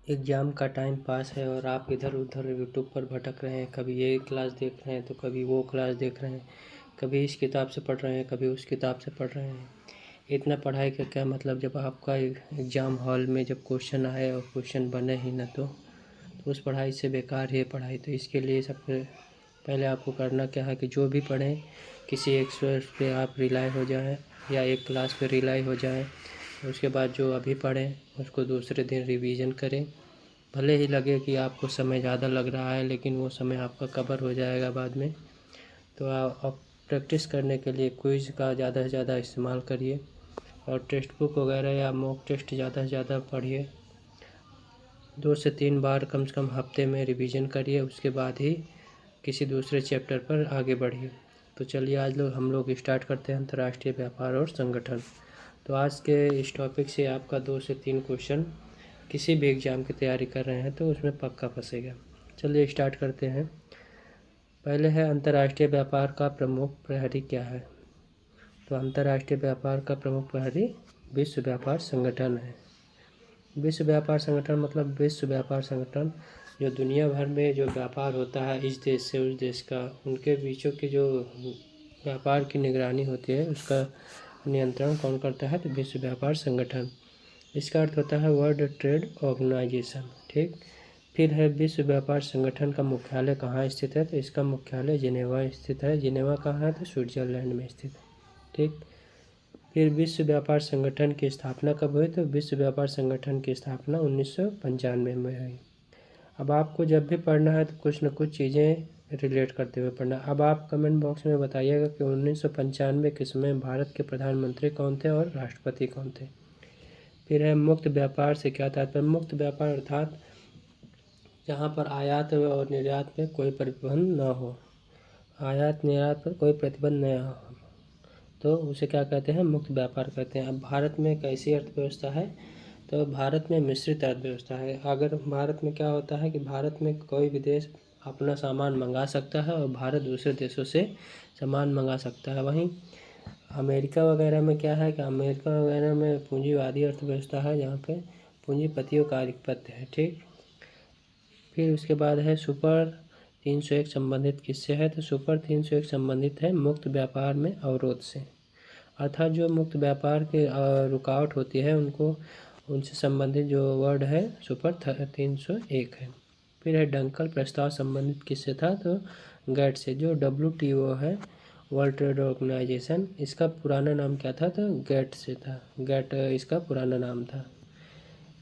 Exam का time pass है और आप इधर उधर यूट्यूब पर भटक रहे हैं, कभी ये क्लास देख रहे हैं तो कभी वो क्लास देख रहे हैं, कभी इस किताब से पढ़ रहे हैं कभी उस किताब से पढ़ रहे हैं। इतना पढ़ाई का क्या मतलब जब आपका एग्ज़ाम हॉल में जब क्वेश्चन आए और क्वेश्चन बने ही ना तो उस पढ़ाई से बेकार है पढ़ाई। तो इसके लिए सबसे पहले आपको करना क्या है कि जो भी पढ़ें किसी एक सोर्स पे आप रिलाई हो जाएं या एक क्लास पे रिलाई हो जाएं। उसके बाद जो अभी पढ़ें उसको दूसरे दिन रिवीजन करें। भले ही लगे कि आपको समय ज़्यादा लग रहा है लेकिन वो समय आपका कवर हो जाएगा बाद में। तो आप प्रैक्टिस करने के लिए क्विज़ का ज़्यादा से ज़्यादा इस्तेमाल करिए और टेक्स्ट बुक वगैरह या मॉक टेस्ट ज़्यादा से ज़्यादा पढ़िए। 2 से 3 बार कम से कम हफ्ते में रिवीजन करिए, उसके बाद ही किसी दूसरे चैप्टर पर आगे बढ़िए। तो चलिए आज हम लोग स्टार्ट करते हैं अंतर्राष्ट्रीय व्यापार और संगठन। तो आज के इस टॉपिक से आपका 2 से 3 क्वेश्चन किसी भी एग्ज़ाम की तैयारी कर रहे हैं तो उसमें पक्का फंसेगा। चलिए स्टार्ट करते हैं। पहले है अंतर्राष्ट्रीय व्यापार का प्रमुख प्रहरी क्या है। तो अंतर्राष्ट्रीय व्यापार का प्रमुख प्रहरी विश्व व्यापार संगठन है। विश्व व्यापार संगठन मतलब विश्व व्यापार संगठन जो दुनिया भर में जो व्यापार होता है इस देश से उस देश का, उनके बीचों की जो व्यापार की निगरानी होती है उसका नियंत्रण कौन करता है। तो विश्व व्यापार संगठन, इसका अर्थ होता है वर्ल्ड ट्रेड ऑर्गेनाइजेशन। ठीक, फिर है विश्व व्यापार संगठन का मुख्यालय कहाँ स्थित है। तो इसका मुख्यालय जिनेवा स्थित है। जिनेवा कहाँ है। तो स्विट्जरलैंड में स्थित है। ठीक, फिर विश्व व्यापार संगठन की स्थापना कब हुई। तो विश्व व्यापार संगठन की स्थापना 1995 में हुई। अब आपको जब भी पढ़ना है तो कुछ न कुछ चीज़ें रिलेट करते हुए पढ़ना। अब आप कमेंट बॉक्स में बताइएगा कि 1995 के समय भारत के प्रधानमंत्री कौन थे और राष्ट्रपति कौन थे। फिर है मुक्त व्यापार से क्या तात्पर्य। मुक्त व्यापार अर्थात जहाँ पर आयात और निर्यात में कोई प्रतिबंध न हो, आयात निर्यात पर कोई प्रतिबंध न हो तो उसे क्या कहते हैं, मुक्त व्यापार कहते हैं। अब भारत में कैसी अर्थव्यवस्था है। तो भारत में मिश्रित अर्थव्यवस्था है। अगर भारत में क्या होता है कि भारत में कोई भी देश अपना सामान मंगा सकता है और भारत दूसरे देशों से सामान मंगा सकता है। वहीं अमेरिका वगैरह में क्या है कि अमेरिका वगैरह में पूंजीवादी अर्थव्यवस्था है जहाँ पे पूंजीपतियों का आधिपत्य है। ठीक, फिर उसके बाद है सुपर 301 संबंधित किससे है। तो सुपर 301 संबंधित है मुक्त व्यापार में अवरोध से, अर्थात जो मुक्त व्यापार के रुकावट होती है उनको, उनसे संबंधित जो वर्ड है सुपर 301 है। फिर है डंकल प्रस्ताव संबंधित किससे था। तो गैट से, जो WTO है वर्ल्ड ट्रेड ऑर्गेनाइजेशन, इसका पुराना नाम क्या था। तो गैट से था। गैट इसका पुराना नाम था।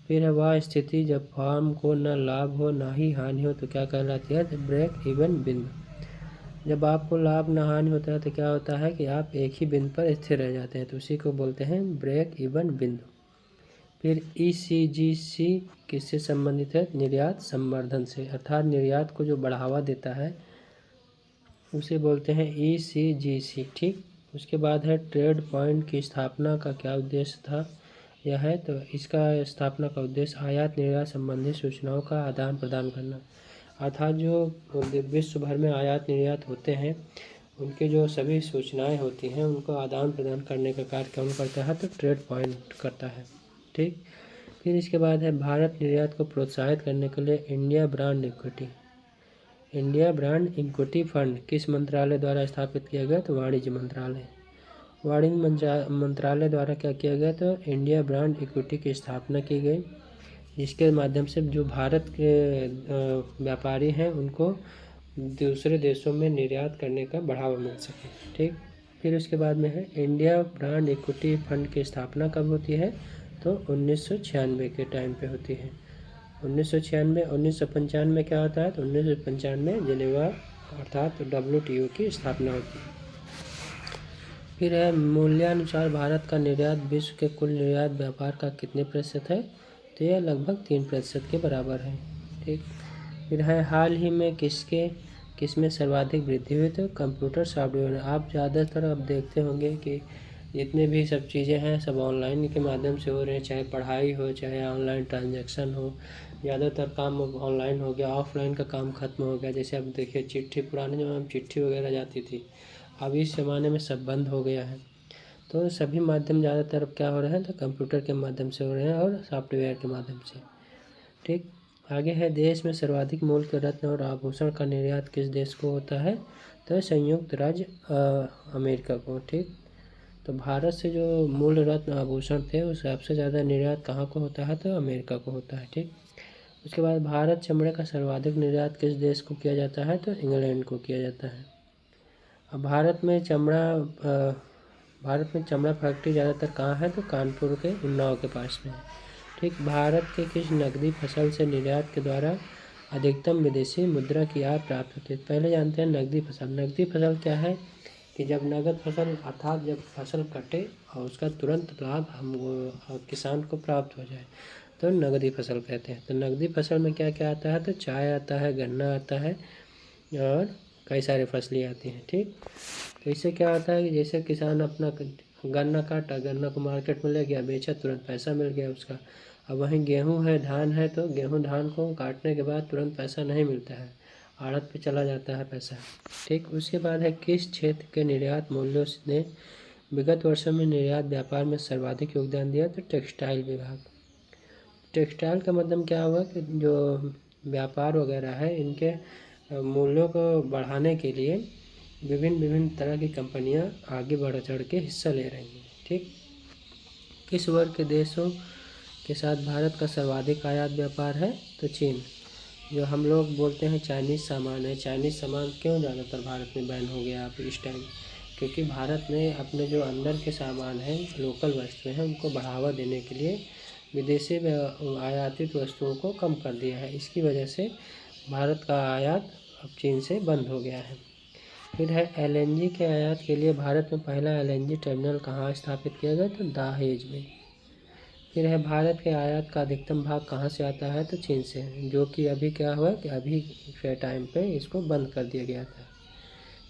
फिर है वह स्थिति जब फर्म को न लाभ हो न ही हानि हो तो क्या कहलाती है। तो ब्रेक इवन बिंदु। जब आपको लाभ न हानि होता है तो क्या होता है कि आप एक ही बिंदु पर स्थिर रह जाते हैं, तो उसी को बोलते हैं ब्रेक इवन बिंदु। फिर ECGC किससे संबंधित है। निर्यात संवर्धन से, अर्थात निर्यात को जो बढ़ावा देता है उसे बोलते हैं ECGC। ठीक, उसके बाद है ट्रेड पॉइंट की स्थापना का क्या उद्देश्य था यह है। तो इसका स्थापना का उद्देश्य आयात निर्यात संबंधी सूचनाओं का आदान प्रदान करना, अर्थात जो विश्व भर में आयात निर्यात होते हैं उनके जो सभी सूचनाएं होती हैं उनको आदान प्रदान करने का कार्य कौन करता है। तो ट्रेड पॉइंट करता है। ठीक, फिर इसके बाद है भारत निर्यात को प्रोत्साहित करने के लिए India brand equity, India brand equity fund किस मंत्रालय द्वारा स्थापित किया गया। तो वाणिज्य मंत्रालय, वाणिज्य मंत्रालय द्वारा क्या किया गया। तो इंडिया ब्रांड इक्विटी की स्थापना की गई, जिसके माध्यम से जो भारत के व्यापारी हैं उनको दूसरे देशों में निर्यात करने का बढ़ावा मिल सके। ठीक, फिर उसके बाद में है इंडिया ब्रांड इक्विटी फंड की स्थापना कब होती है। तो 1996 के टाइम पे होती है। 1996, 1995 में क्या होता है। तो 1995 में जिनेवा अर्थात WTO की स्थापना होती है। फिर है मूल्यानुसार भारत का निर्यात विश्व के कुल निर्यात व्यापार का कितने प्रतिशत है। तो यह लगभग 3% के बराबर है। ठीक, फिर है हाल ही में किसमें सर्वाधिक वृद्धि हुई। तो कंप्यूटर सॉफ्टवेयर। आप ज़्यादातर अब देखते होंगे कि जितने भी सब चीज़ें हैं सब ऑनलाइन के माध्यम से हो रहे हैं, चाहे पढ़ाई हो चाहे ऑनलाइन ट्रांजैक्शन हो, ज़्यादातर काम ऑनलाइन हो गया। ऑफलाइन का काम खत्म हो गया। जैसे अब देखिए चिट्ठी, पुराने ज़माने में चिट्ठी वगैरह जाती थी, अब इस ज़माने में सब बंद हो गया है। तो सभी माध्यम ज़्यादातर अब क्या हो रहे हैं। तो कंप्यूटर के माध्यम से हो रहे हैं और सॉफ्टवेयर के माध्यम से। ठीक। आगे है, देश में सर्वाधिक मूल्य के रत्न और आभूषण का निर्यात किस देश को होता है? तो संयुक्त राज्य अमेरिका को। ठीक। तो भारत से जो मूल्य रत्न आभूषण थे उस सबसे ज़्यादा निर्यात कहाँ को होता है? तो अमेरिका को होता है। ठीक। उसके बाद भारत चमड़े का सर्वाधिक निर्यात किस देश को किया जाता है? तो इंग्लैंड को किया जाता है। अब भारत में चमड़ा फैक्ट्री ज़्यादातर कहाँ है? तो कानपुर के उन्नाव के पास में है। ठीक। भारत के किस नकदी फसल से निर्यात के द्वारा अधिकतम विदेशी मुद्रा की आय प्राप्त होती है? पहले जानते हैं नकदी फसल। नकदी फसल क्या है कि जब नगद फसल अर्थात जब फसल कटे और उसका तुरंत लाभ किसान को प्राप्त हो जाए तो नगदी फसल कहते हैं। तो नगदी फसल में क्या क्या आता है? तो चाय आता है, गन्ना आता है और कई सारी फसलें आती हैं। ठीक। तो इससे क्या होता है कि जैसे किसान अपना गन्ना काटा, गन्ना को मार्केट में ले गया, बेचा, तुरंत पैसा मिल गया उसका। अब वहीं गेहूं है, धान है, तो गेहूं धान को काटने के बाद तुरंत पैसा नहीं मिलता है, आड़त पे चला जाता है पैसा। ठीक। उसके बाद है, किस क्षेत्र के निर्यात मूल्यों ने विगत वर्षों में निर्यात व्यापार में सर्वाधिक योगदान दिया? तो टेक्सटाइल विभाग। टेक्सटाइल का मतलब क्या हुआ कि जो व्यापार वगैरह है इनके मूल्यों को बढ़ाने के लिए विभिन्न तरह की कंपनियां आगे बढ़ चढ़ के हिस्सा ले रही हैं। ठीक। किस वर्ग के देशों के साथ भारत का सर्वाधिक आयात व्यापार है? तो चीन। जो हम लोग बोलते हैं चाइनीज़ सामान है, चाइनीज़ सामान क्यों ज़्यादातर भारत में बैन हो गया अब इस टाइम? क्योंकि भारत ने अपने जो अंदर के सामान हैं, लोकल वस्तुएं हैं, उनको बढ़ावा देने के लिए विदेशी आयातित वस्तुओं को कम कर दिया है। इसकी वजह से भारत का आयात अब चीन से बंद हो गया है। फिर है, एलएनजी के आयात के लिए भारत में पहला एलएनजी टर्मिनल कहाँ स्थापित किया गया? तो दहेज में। फिर है, भारत के आयात का अधिकतम भाग कहाँ से आता है? तो चीन से, जो कि अभी क्या हुआ कि अभी के टाइम पे इसको बंद कर दिया गया था।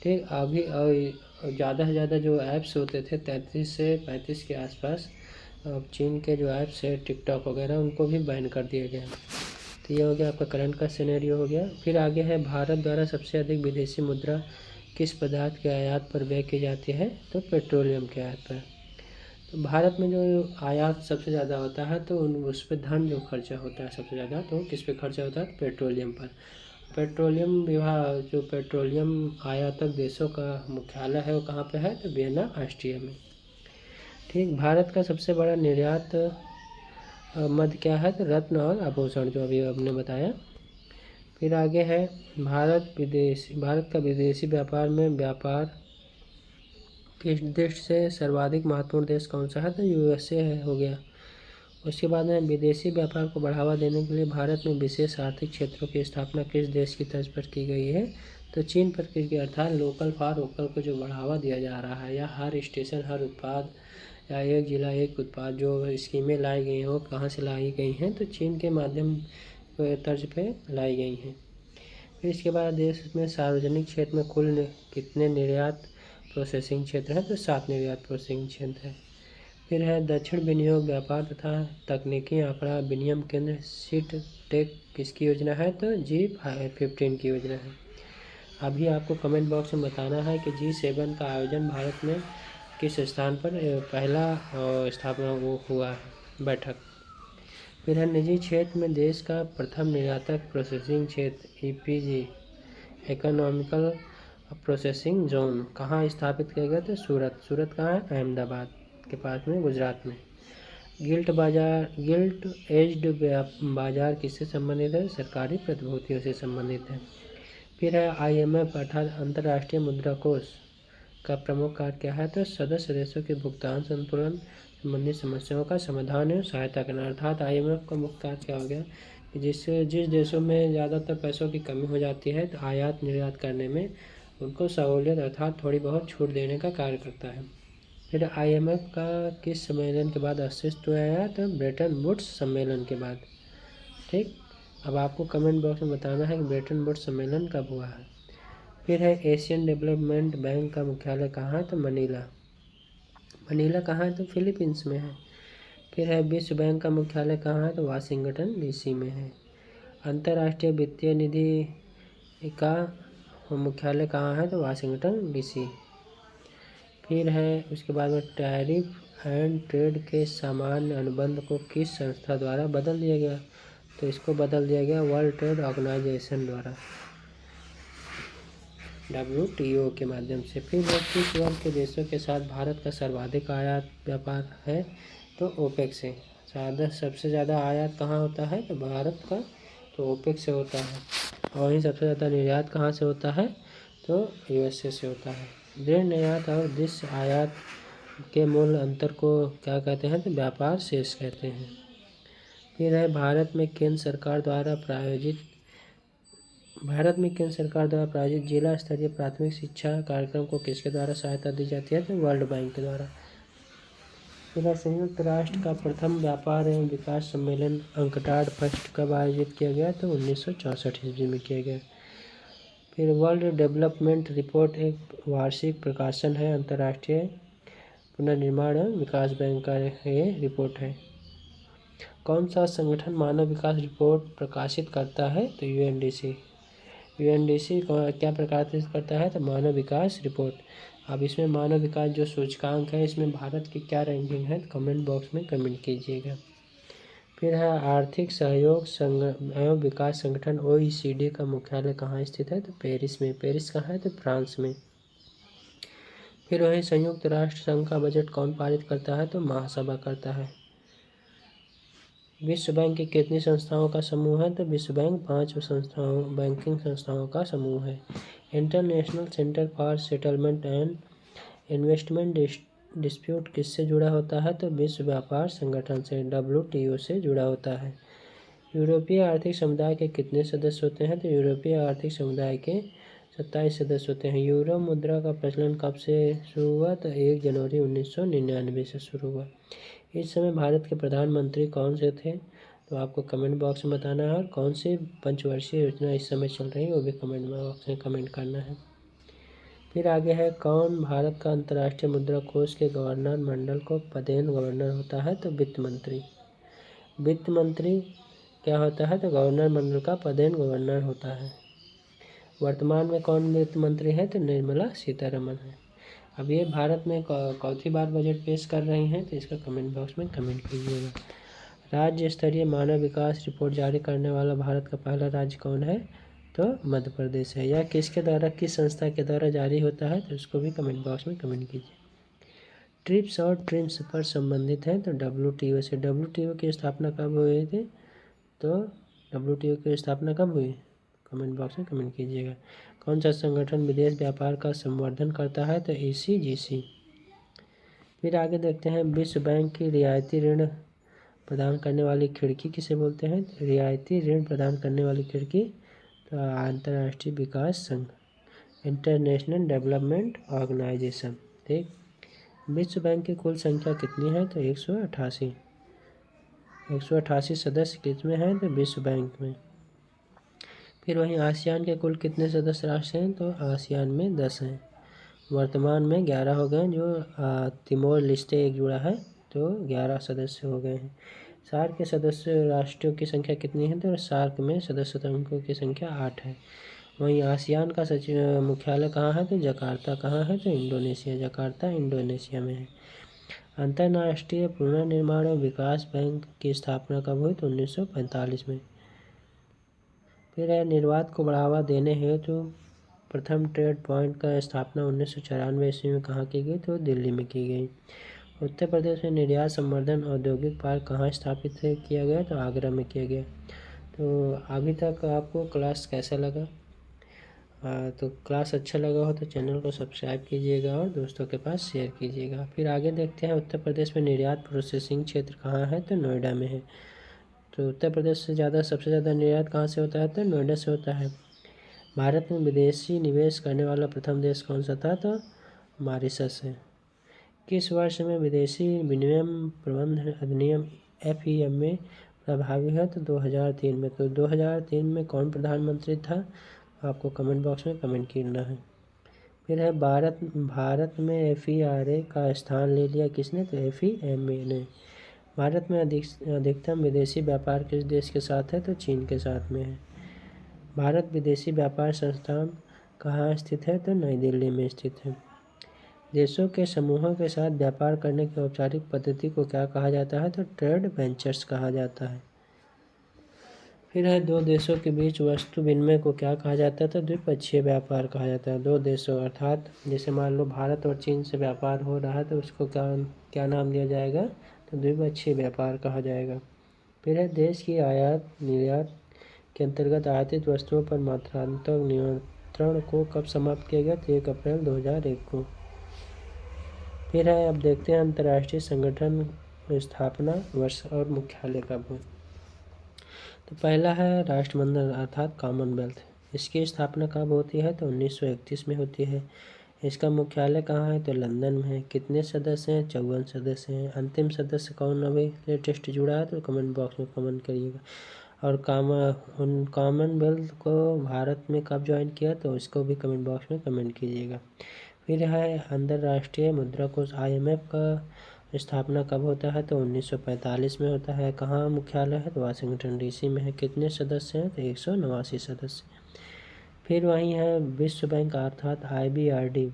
ठीक। अभी ज़्यादा से ज़्यादा जो ऐप्स होते थे 33 से 35 के आसपास, अब चीन के जो ऐप्स है टिकटॉक वगैरह उनको भी बैन कर दिया गया। तो ये हो गया आपका करंट का सिनेरियो हो गया। फिर आगे है, भारत द्वारा सबसे अधिक विदेशी मुद्रा किस पदार्थ के आयात पर व्यय की जाती है? तो पेट्रोलियम के आयात पर। तो भारत में जो आयात सबसे ज़्यादा होता है तो उस पर धन जो खर्चा होता है सबसे ज़्यादा, तो किस पे खर्चा होता है? पेट्रोलियम पर। पेट्रोलियम विभाग, जो पेट्रोलियम आयातक देशों का मुख्यालय है वो कहाँ पे है? तो वियना, ऑस्ट्रिया में। ठीक। भारत का सबसे बड़ा निर्यात मद क्या है? तो रत्न और आभूषण, जो अभी हमने बताया। फिर आगे है, भारत का विदेशी व्यापार में व्यापार किस देश से सर्वाधिक महत्वपूर्ण देश कौन सा है? तो यूएसए हो गया। उसके बाद में विदेशी व्यापार को बढ़ावा देने के लिए भारत में विशेष आर्थिक क्षेत्रों की स्थापना किस देश की तर्ज पर की गई है? तो चीन पर की गई। अर्थात लोकल फॉर वोकल को जो बढ़ावा दिया जा रहा है, या हर स्टेशन हर उत्पाद, या एक जिला एक उत्पाद, जो स्कीमें लाई गई हैं वो कहाँ से लाई गई हैं? तो चीन के माध्यम तर्ज पे लाई गई हैं। फिर इसके बाद देश में सार्वजनिक क्षेत्र में कुल कितने निर्यात प्रोसेसिंग क्षेत्र है? तो 7 निर्यात प्रोसेसिंग क्षेत्र है। फिर है, दक्षिण विनियोग व्यापार तथा तकनीकी आंकड़ा विनिमय केंद्र सीट टेक किसकी योजना है? तो G15 की योजना है। अभी आपको कमेंट बॉक्स में बताना है कि G7 का आयोजन भारत में किस स्थान पर पहला स्थापना हुआ है बैठक। फिर है, निजी क्षेत्र में देश का प्रथम निर्यातक प्रोसेसिंग क्षेत्र EPG इकोनॉमिकल प्रोसेसिंग जोन कहाँ स्थापित किया गया? तो सूरत कहाँ है? अहमदाबाद के पास में, गुजरात में। गिल्ट एज्ड बाजार किससे संबंधित है? सरकारी प्रतिभूतियों से संबंधित है। फिर है, IMF अर्थात अंतर्राष्ट्रीय मुद्रा कोष का प्रमुख कार्य क्या है? तो सदस्य देशों के भुगतान संतुलन संबंधी समस्याओं का समाधान एवं सहायता करना। अर्थात IMF का मुख्य कार्य क्या हो गया कि जिस देशों में ज़्यादातर पैसों की कमी हो जाती है तो आयात निर्यात करने में उनको सहूलियत अर्थात थोड़ी बहुत छूट देने का कार्य करता है। फिर IMF का किस सम्मेलन के बाद अस्तित्व में आया? तो ब्रेटन वुड्स सम्मेलन के बाद। ठीक। अब आपको कमेंट बॉक्स में बताना है कि ब्रेटन वुड्स सम्मेलन कब हुआ है। फिर है, एशियन डेवलपमेंट बैंक का मुख्यालय कहाँ है? तो मनीला कहाँ है? तो फिलीपींस में है। फिर है, विश्व बैंक का मुख्यालय कहाँ है? तो वाशिंगटन DC में है। अंतर्राष्ट्रीय वित्तीय निधि का मुख्यालय कहाँ है? तो वाशिंगटन DC। फिर है, उसके बाद में टैरिफ एंड ट्रेड के सामान्य अनुबंध को किस संस्था द्वारा बदल दिया गया? तो इसको बदल दिया गया वर्ल्ड ट्रेड ऑर्गेनाइजेशन द्वारा, WTO के माध्यम से। फिर 32 वर्ग के देशों के साथ भारत का सर्वाधिक आयात व्यापार है तो ओपेक से। सबसे ज़्यादा आयात कहाँ होता है तो भारत का, तो ओपेक से होता है। और वहीं सबसे ज़्यादा निर्यात कहाँ से होता है तो USA से होता है। दृढ़ निर्यात और दृश्य आयात के मूल अंतर को क्या कहते हैं तो व्यापार शेष कहते हैं। फिर है भारत में केंद्र सरकार द्वारा प्रायोजित जिला स्तरीय प्राथमिक शिक्षा कार्यक्रम को किसके द्वारा सहायता दी जाती है तो वर्ल्ड बैंक के द्वारा। फिर संयुक्त राष्ट्र का प्रथम व्यापार एवं विकास सम्मेलन अंकटाड फर्स्ट कब आयोजित किया गया तो 1964 ईस्वी में किया गया। फिर वर्ल्ड डेवलपमेंट रिपोर्ट एक वार्षिक प्रकाशन है अंतर्राष्ट्रीय पुनर्निर्माण एवं विकास बैंक का ये रिपोर्ट है। कौन सा संगठन मानव विकास रिपोर्ट प्रकाशित करता है तो UNDC क्या प्रकाशित करता है तो मानव विकास रिपोर्ट। अब इसमें मानव विकास जो सूचकांक है इसमें भारत की क्या रैंकिंग है तो कमेंट बॉक्स में कमेंट कीजिएगा। फिर है आर्थिक सहयोग एवं विकास संगठन OECD का मुख्यालय कहाँ स्थित है तो पेरिस में। पेरिस कहाँ है तो फ्रांस में। फिर वही संयुक्त राष्ट्र संघ का बजट कौन पारित करता है तो महासभा करता है। विश्व बैंक की कितनी संस्थाओं का समूह है तो विश्व बैंक 5 बैंकिंग संस्थाओं का समूह है। International centre for settlement and investment dispute किससे जुड़ा होता है तो विश्व व्यापार संगठन से, WTO से जुड़ा होता है। यूरोपीय आर्थिक समुदाय के कितने सदस्य होते हैं तो यूरोपीय आर्थिक समुदाय के 27 सदस्य होते हैं। यूरो मुद्रा का प्रचलन कब से शुरू हुआ तो 1 जनवरी 1999 से शुरू हुआ। इस समय भारत के प्रधानमंत्री कौन से थे तो आपको कमेंट बॉक्स में बताना है। और कौन सी पंचवर्षीय योजना इस समय चल रही है वो भी कमेंट बॉक्स में कमेंट करना है। फिर आगे है कौन भारत का अंतर्राष्ट्रीय मुद्रा कोष के गवर्नर मंडल को पदेन गवर्नर होता है तो वित्त मंत्री। वित्त मंत्री क्या होता है तो गवर्नर मंडल का पदेन गवर्नर होता है। वर्तमान में कौन वित्त मंत्री है तो निर्मला सीतारमण है। अब ये भारत में चौथी बार बजट पेश कर रही हैं तो इसका कमेंट बॉक्स में कमेंट कीजिएगा। राज्य स्तरीय मानव विकास रिपोर्ट जारी करने वाला भारत का पहला राज्य कौन है तो मध्य प्रदेश है। यह किसके द्वारा, किस संस्था के द्वारा जारी होता है तो उसको भी कमेंट बॉक्स में कमेंट कीजिए। ट्रिप्स और ट्रिम्स पर संबंधित है तो WTO से। WTO की स्थापना कब हुई थी तो WTO की स्थापना कब हुई कमेंट बॉक्स में कमेंट कीजिएगा। कौन सा संगठन विदेश व्यापार का संवर्धन करता है तो ECGC। फिर आगे देखते हैं विश्व बैंक की रियायती ऋण प्रदान करने वाली खिड़की किसे बोलते हैं। रियायती ऋण प्रदान करने वाली खिड़की तो अंतर्राष्ट्रीय विकास संघ, इंटरनेशनल डेवलपमेंट ऑर्गेनाइजेशन। ठीक, विश्व बैंक की कुल संख्या कितनी है तो 188 सदस्य किसमें हैं तो विश्व बैंक में। फिर वहीं आसियान के कुल कितने सदस्य राष्ट्र हैं तो आसियान में 10 हैं। वर्तमान में 11 हो गए जो तिमोर लिस्टे एक जुड़ा है तो 11 सदस्य हो गए हैं। सार्क के सदस्य राष्ट्रों की संख्या कितनी है तो सार्क में सदस्यों की संख्या 8 है। वहीं आसियान का मुख्यालय कहाँ है तो जकार्ता कहाँ है तो इंडोनेशिया, जकार्ता इंडोनेशिया में है। अंतर्राष्ट्रीय पुनर्निर्माण और विकास बैंक की स्थापना कब हुई तो 1945 में। फिर है निर्यात को बढ़ावा देने हेतु प्रथम ट्रेड पॉइंट का स्थापना 1994 ईस्वी में कहाँ की गई तो दिल्ली में की गई। उत्तर प्रदेश में निर्यात संवर्धन औद्योगिक पार्क कहाँ स्थापित किया गया तो आगरा में किया गया। तो अभी तक आपको क्लास कैसा लगा, तो क्लास अच्छा लगा हो तो चैनल को सब्सक्राइब कीजिएगा और दोस्तों के पास शेयर कीजिएगा। फिर आगे देखते हैं उत्तर प्रदेश में निर्यात प्रोसेसिंग क्षेत्र कहाँ है तो नोएडा में है। तो उत्तर प्रदेश से सबसे ज़्यादा निर्यात कहाँ से होता है तो नोएडा से होता है। भारत में विदेशी निवेश करने वाला प्रथम देश कौन सा था तो मॉरिशस है। किस वर्ष में विदेशी विनिमय प्रबंधन अधिनियम FEMA प्रभावी है तो 2003 में। तो 2003 में कौन प्रधानमंत्री था आपको कमेंट बॉक्स में कमेंट करना है। फिर है भारत में FERA का स्थान ले लिया किसने तो FEMA ने। भारत में अधिकतम विदेशी व्यापार किस देश के साथ है तो चीन के साथ में है। भारत विदेशी व्यापार संस्थान कहाँ स्थित है तो नई दिल्ली में स्थित है। देशों के समूहों के साथ व्यापार करने की औपचारिक पद्धति को क्या कहा जाता है तो ट्रेड वेंचर्स कहा जाता है। फिर है दो देशों के बीच वस्तु विनिमय को क्या कहा जाता है? तो द्विपक्षीय व्यापार कहा जाता है। दो देशों अर्थात जैसे मान लो भारत और चीन से व्यापार हो रहा है तो उसको क्या क्या नाम दिया जाएगा? तो द्विपक्षीय व्यापार कहा जाएगा। फिर है देश की आयात निर्यात के अंतर्गत आयातित वस्तुओं पर मात्रात्मक नियंत्रण को कब समाप्त किया गया? तो 1 अप्रैल 2001 को। फिर है अब देखते हैं अंतर्राष्ट्रीय संगठन स्थापना वर्ष और मुख्यालय कब हुआ। तो पहला है राष्ट्रमंडल अर्थात कॉमनवेल्थ। इसकी स्थापना कब होती है? तो 1931 में होती है। इसका मुख्यालय कहाँ है? तो लंदन में है। कितने सदस्य हैं? 54 सदस्य हैं। अंतिम सदस्य कौन अभी लेटेस्ट जुड़ा है? तो कमेंट बॉक्स में कमेंट करिएगा। और कॉमनवेल्थ को भारत में कब ज्वाइन किया? तो इसको भी कमेंट बॉक्स में कमेंट कीजिएगा। फिर है अंतर्राष्ट्रीय मुद्रा कोष IMF का स्थापना कब होता है? तो 1945 में होता है। कहाँ मुख्यालय है? तो वाशिंगटन DC में है। कितने सदस्य हैं? तो 189 सदस्य। फिर वहीं है विश्व बैंक अर्थात IBRD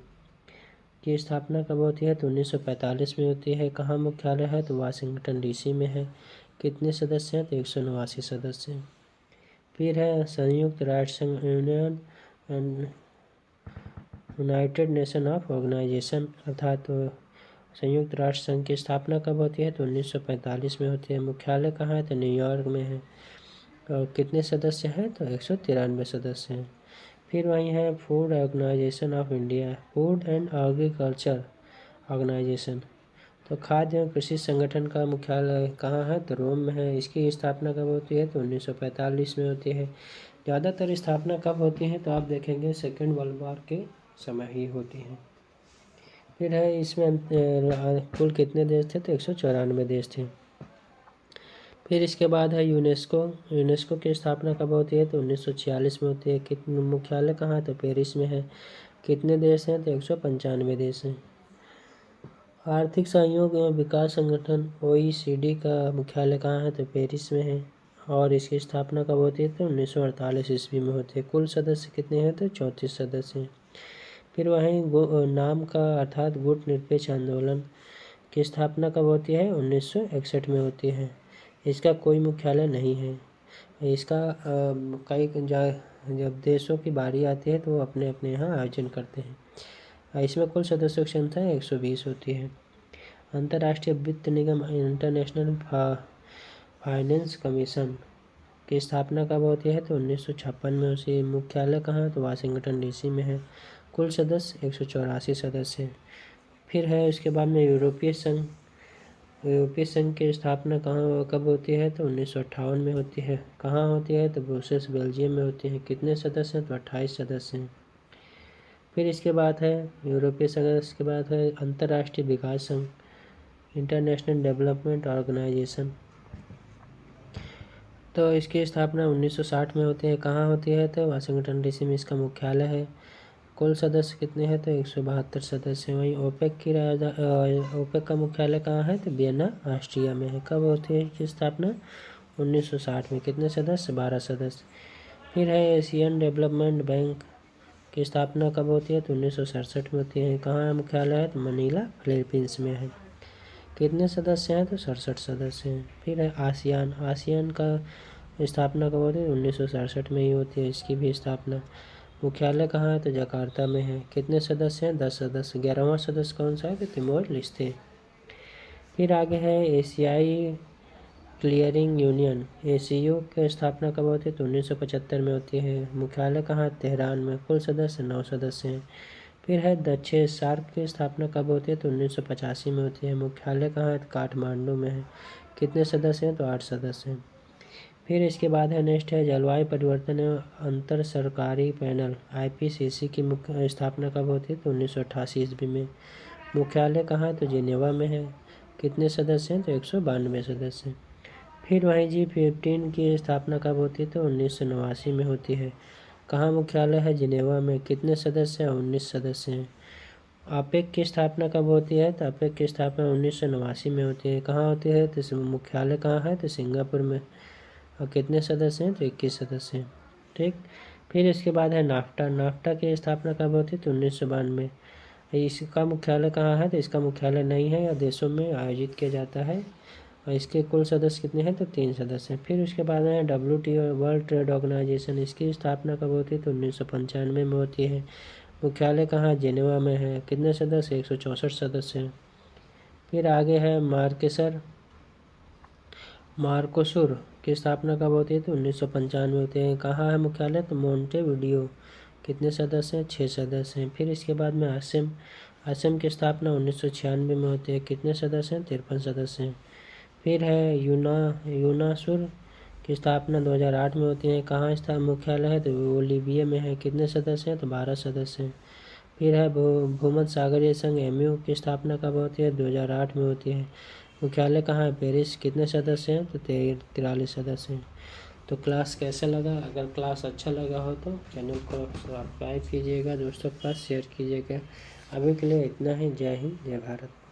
की स्थापना कब होती है? तो 1945 में होती है। कहाँ मुख्यालय है? तो वाशिंगटन DC में है। कितने सदस्य हैं? तो 189 सदस्य। फिर है संयुक्त राष्ट्र संघ यूनाइटेड नेशन ऑफ ऑर्गेनाइजेशन अर्थात संयुक्त राष्ट्र संघ की स्थापना कब होती है? तो 1945 में होती है। मुख्यालय कहाँ है? तो न्यूयॉर्क में है। और कितने सदस्य हैं? तो 193 सदस्य हैं। फिर वहीं है food organisation of India, food and agriculture organisation. तो खाद्य एवं कृषि संगठन का मुख्यालय कहाँ है? तो रोम में है। इसकी स्थापना कब होती है? तो 1945 में होती है। ज़्यादातर स्थापना कब होती है? तो आप देखेंगे सेकेंड वर्ल्ड वॉर के समय ही होती है। फिर है इसमें कुल कितने देश थे? तो 194 देश थे। फिर इसके बाद है यूनेस्को की स्थापना कब होती है? तो 1946 में होती है। कितने मुख्यालय कहाँ है? तो पेरिस में है। कितने देश हैं? तो 195 देश हैं। आर्थिक सहयोग एवं विकास संगठन OECD का मुख्यालय कहाँ है? तो पेरिस में है। और इसकी स्थापना कब होती है? तो 1948 ईस्वी में होती है। कुल सदस्य कितने हैं? तो 34 सदस्य हैं। फिर वहीं नाम का अर्थात गुट निरपेक्ष आंदोलन की स्थापना कब होती है? 1961 में होती है। इसका कोई मुख्यालय नहीं है। इसका कई जब देशों की बारी आती है तो वो अपने अपने यहाँ आयोजन करते हैं। इसमें कुल सदस्यों की संख्या 120 होती है। अंतर्राष्ट्रीय वित्त निगम इंटरनेशनल फाइनेंस कमीशन की स्थापना कब होती है? तो 1956 में होती है। मुख्यालय कहाँ है? तो वाशिंगटन DC में है। कुल सदस्य 184 सदस्य हैं। फिर है उसके बाद में यूरोपीय संघ की स्थापना कब होती है? तो 1958 में होती है। कहाँ होती है? तो ब्रुसेल्स बेल्जियम में होती है। कितने सदस्य हैं? तो 28 सदस्य हैं। फिर इसके बाद है यूरोपीय संघ। इसके बाद है अंतर्राष्ट्रीय विकास संघ इंटरनेशनल डेवलपमेंट ऑर्गेनाइजेशन। तो इसकी स्थापना 1960 में होती है। कहाँ होती है? तो वाशिंगटन DC में इसका मुख्यालय है। कुल सदस्य कितने हैं? तो 172 सदस्य हैं। वहीं ओपेक का मुख्यालय कहाँ है? तो वियना ऑस्ट्रिया में है। कब होती है इसकी स्थापना? 1960 में। कितने सदस्य? 12 सदस्य। फिर है एशियन डेवलपमेंट बैंक की स्थापना कब होती है? तो 1967 में होती है। कहाँ मुख्यालय है? तो मनीला फिलीपींस में है। कितने सदस्य हैं? तो 67 सदस्य हैं। फिर है आसियान का स्थापना कब होती है? 1967 में ही होती है इसकी भी स्थापना। मुख्यालय कहाँ है? तो जकार्ता में है। कितने सदस्य हैं? 10 सदस्य। 11वां सदस्य कौन सा है? तो तिमोर लेस्ते। फिर आगे है एशियाई क्लियरिंग यूनियन ACU की स्थापना कब होती है? तो 1975 में होती है। मुख्यालय कहाँ है? तेहरान में। कुल सदस्य 9 सदस्य हैं। फिर है दक्षिण सार्क की स्थापना कब होती है? तो 1985 में होती है। मुख्यालय कहाँ है? तो काठमांडू में है। कितने सदस्य हैं? तो 8 सदस्य हैं। फिर इसके बाद है नेक्स्ट है जलवायु परिवर्तन एवं अंतर सरकारी पैनल IPCC की मुख्य स्थापना कब होती है? तो 1988 ईस्वी में। मुख्यालय कहाँ है? तो जिनेवा में है। कितने सदस्य हैं? तो 192 सदस्य हैं। फिर वहीं G15 की स्थापना कब होती है? तो 1989 में होती है। कहाँ मुख्यालय है? जिनेवा में। कितने सदस्य हैं? 19 सदस्य हैं। APEC की स्थापना कब होती है? तो APEC की स्थापना 1989 में होती है। कहाँ होती है? तो मुख्यालय कहाँ है? तो सिंगापुर में। और कितने सदस्य हैं? तो 21 सदस्य हैं। ठीक। फिर इसके बाद है नाफ्टा की स्थापना कब होती है? तो 1992। इसका मुख्यालय कहाँ है? तो इसका मुख्यालय नहीं है, यह देशों में आयोजित किया जाता है और इसके कुल सदस्य कितने हैं? तो 3 सदस्य हैं। फिर उसके बाद में WTO वर्ल्ड ट्रेड ऑर्गेनाइजेशन, इसकी स्थापना कब होती है? तो 1995 में होती है। मुख्यालय कहाँ? जेनेवा में है। कितने सदस्य? 164 सदस्य हैं। फिर आगे है मार्कोसुर की स्थापना कब होती है? तो 1995 में होती है। कहाँ है मुख्यालय? तो मोंटेविडियो। कितने सदस्य हैं? 6 सदस्य हैं। फिर इसके बाद में असम की स्थापना 1996 में होती है। कितने सदस्य हैं? 53 सदस्य हैं। फिर है यूनासुर की स्थापना 2008 में होती है। कहाँ मुख्यालय है? तो वो लीबिया में है। कितने सदस्य हैं? तो 12 सदस्य हैं। फिर है भूमध्य सागरीय संघ MU की स्थापना कब होती है? 2008 में होती है। मुख्यालय कहाँ है? पेरिस। कितने सदस्य हैं? तो 43 सदस्य हैं। तो क्लास कैसा लगा? अगर क्लास अच्छा लगा हो तो चैनल को सब्सक्राइब कीजिएगा, दोस्तों के पास शेयर कीजिएगा। अभी के लिए इतना ही। जय हिंद, जय भारत।